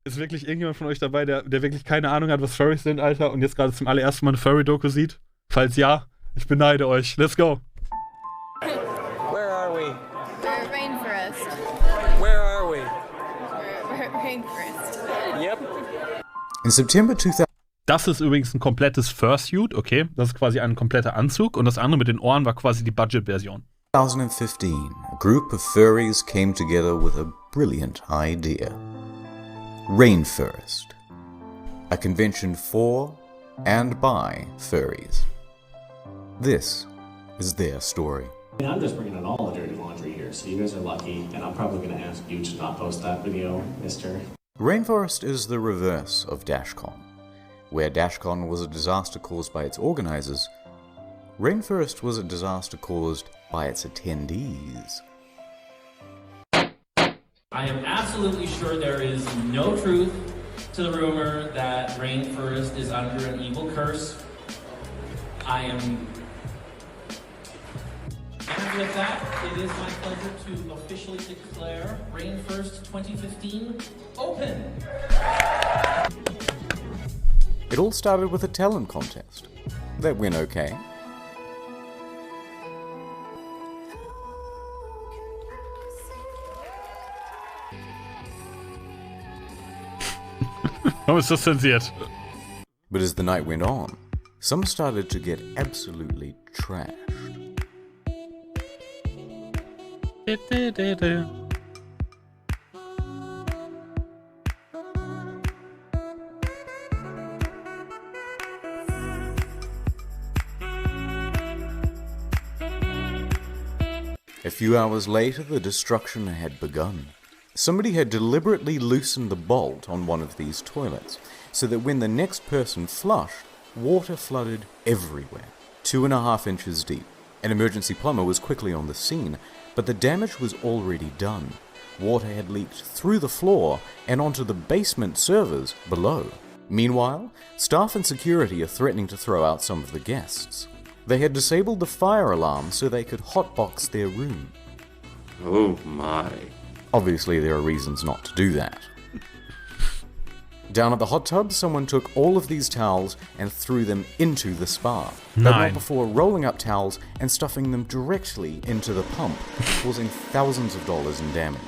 Ist wirklich irgendjemand von euch dabei, der wirklich keine Ahnung hat, was Furries sind, Alter, und jetzt gerade zum allerersten Mal eine Furry-Doku sieht? Falls ja, ich beneide euch. Let's go. Where are we? We're Rainfurrest. Where are we? We're Rainfurrest. Yep. In September 2000. Das ist übrigens ein komplettes Fursuit, okay? Das ist quasi ein kompletter Anzug und das andere mit den Ohren war quasi die Budget-Version. 2015, a group of furries came together with a brilliant idea. Rainfurrest, a convention for and by furries. This is their story. I'm just bringing in all the dirty laundry here, so you guys are lucky, and I'm probably going to ask you to not post that video, mister. Rainfurrest is the reverse of DashCon. Where DashCon was a disaster caused by its organizers, Rainfurrest was a disaster caused by its attendees. I am absolutely sure there is no truth to the rumor that Rainfurrest is under an evil curse. And with that, it is my pleasure to officially declare Rainfurrest 2015 open. It all started with a talent contest. That went okay. Warum ist das zensiert? But as the night went on, some started to get absolutely trashed. A few hours later, the destruction had begun. Somebody had deliberately loosened the bolt on one of these toilets, so that when the next person flushed, water flooded everywhere, 2.5 inches deep. An emergency plumber was quickly on the scene, but the damage was already done. Water had leaked through the floor and onto the basement servers below. Meanwhile, staff and security are threatening to throw out some of the guests. They had disabled the fire alarm so they could hotbox their room. Oh my. Obviously, there are reasons not to do that. Down at the hot tub, someone took all of these towels and threw them into the spa, but not before rolling up towels and stuffing them directly into the pump, causing thousands of dollars in damage.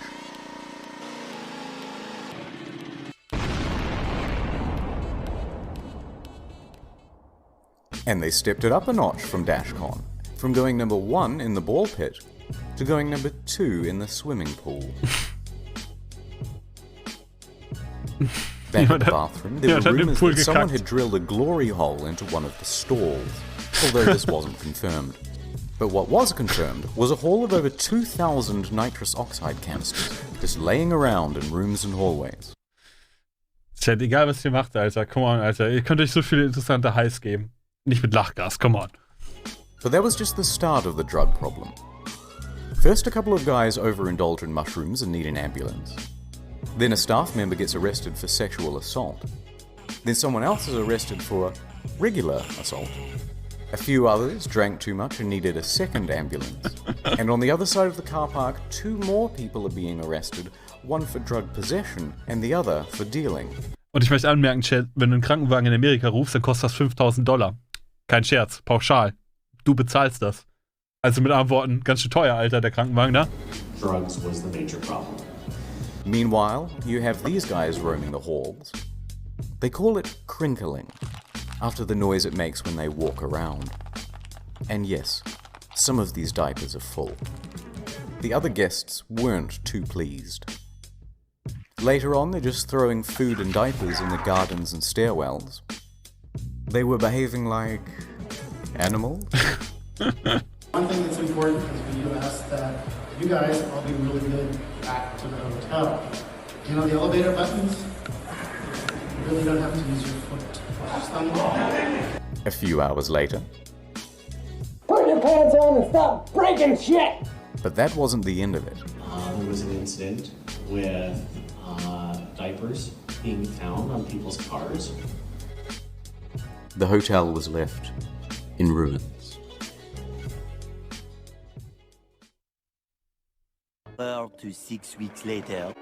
And they stepped it up a notch from DashCon, from going number 1 in the ball pit to going number 2 in the swimming pool. Back in the bathroom, there were rumors that someone had drilled a glory hole into one of the stalls, although this wasn't confirmed. But what was confirmed was a haul of over 2,000 nitrous oxide canisters, just laying around in rooms and hallways. Chat, egal was ihr macht, Alter, come on, Alter, ihr könnt euch so viele interessante Highs geben. Nicht mit Lachgas, come on. But that was just the start of the drug problem. First, a couple of guys overindulge in mushrooms and need an ambulance. Then a staff member gets arrested for sexual assault. Then someone else is arrested for regular assault. A few others drank too much and needed a second ambulance. And on the other side of the car park, 2 more people are being arrested, one for drug possession and the other for dealing. Und ich möchte anmerken, Chat, wenn du einen Krankenwagen in Amerika rufst, dann kostet das $5.000. Kein Scherz, pauschal. Du bezahlst das. Also mit anderen Worten, ganz schön teuer, Alter, der Krankenwagen da. Drugs was the major problem. Meanwhile, you have these guys roaming the halls. They call it crinkling, after the noise it makes when they walk around. And yes, some of these diapers are full. The other guests weren't too pleased. Later on, they're just throwing food and diapers in the gardens and stairwells. They were behaving like animals. One thing that's important is we do ask that you guys all be really good back to the hotel. You know the elevator buttons? You really don't have to use your foot. Just thumb them. A few hours later. Put your pants on and stop breaking shit! But that wasn't the end of it. There was an incident with diapers being found on people's cars. The hotel was left in ruins. 4 to 6 weeks later.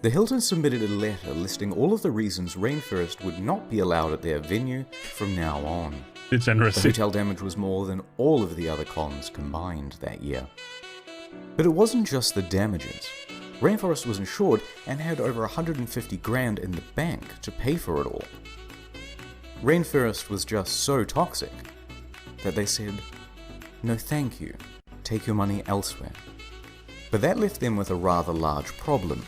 The Hilton submitted a letter listing all of the reasons Rainfurrest would not be allowed at their venue from now on. The hotel damage was more than all of the other cons combined that year. But it wasn't just the damages. Rainfurrest was insured and had over 150 grand in the bank to pay for it all. Rainfurrest was just so toxic that they said, "No thank you, take your money elsewhere." But that left them with a rather large problem,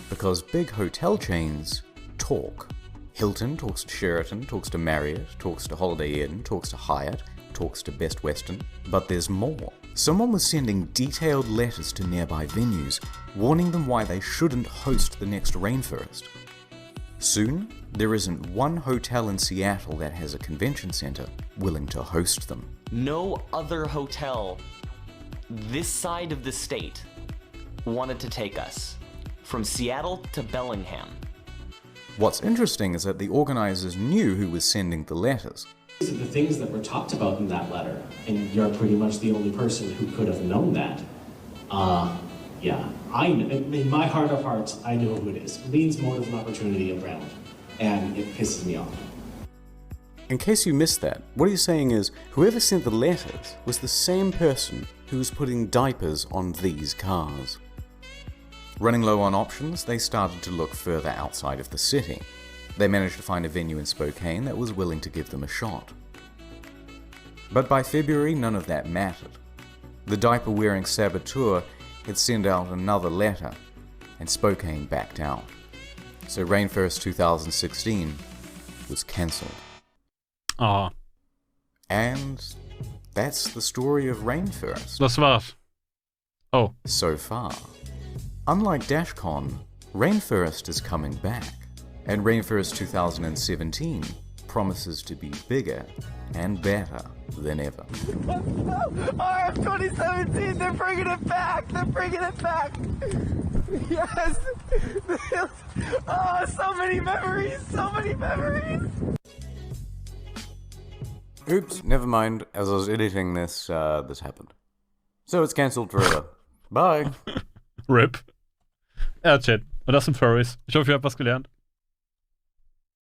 because big hotel chains talk. Hilton talks to Sheraton, talks to Marriott, talks to Holiday Inn, talks to Hyatt, talks to Best Western, but there's more. Someone was sending detailed letters to nearby venues, warning them why they shouldn't host the next Rainfurrest. Soon, there isn't one hotel in Seattle that has a convention center willing to host them. No other hotel this side of the state wanted to take us, from Seattle to Bellingham. What's interesting is that the organizers knew who was sending the letters. These are the things that were talked about in that letter, and you're pretty much the only person who could have known that. Yeah, in my heart of hearts, I know who it is. Lean's motive and opportunity around, and it pisses me off. In case you missed that, what he's saying is, whoever sent the letters was the same person who was putting diapers on these cars. Running low on options, they started to look further outside of the city. They managed to find a venue in Spokane that was willing to give them a shot. But by February, none of that mattered. The diaper-wearing saboteur had sent out another letter, and Spokane backed out. So Rainfurrest 2016 was cancelled. Ah. And that's the story of Rainfurrest. Das war's. Oh. So far. Unlike DashCon, Rainfurrest is coming back, and Rainfurrest 2017 promises to be bigger and better than ever. RF 2017, they're bringing it back! They're bringing it back! Yes! Oh, so many memories! So many memories! Oops, never mind. As I was editing this, this happened. So it's cancelled forever. Bye! RIP. Ja, Chat. Und das sind Furries. Ich hoffe, ihr habt was gelernt.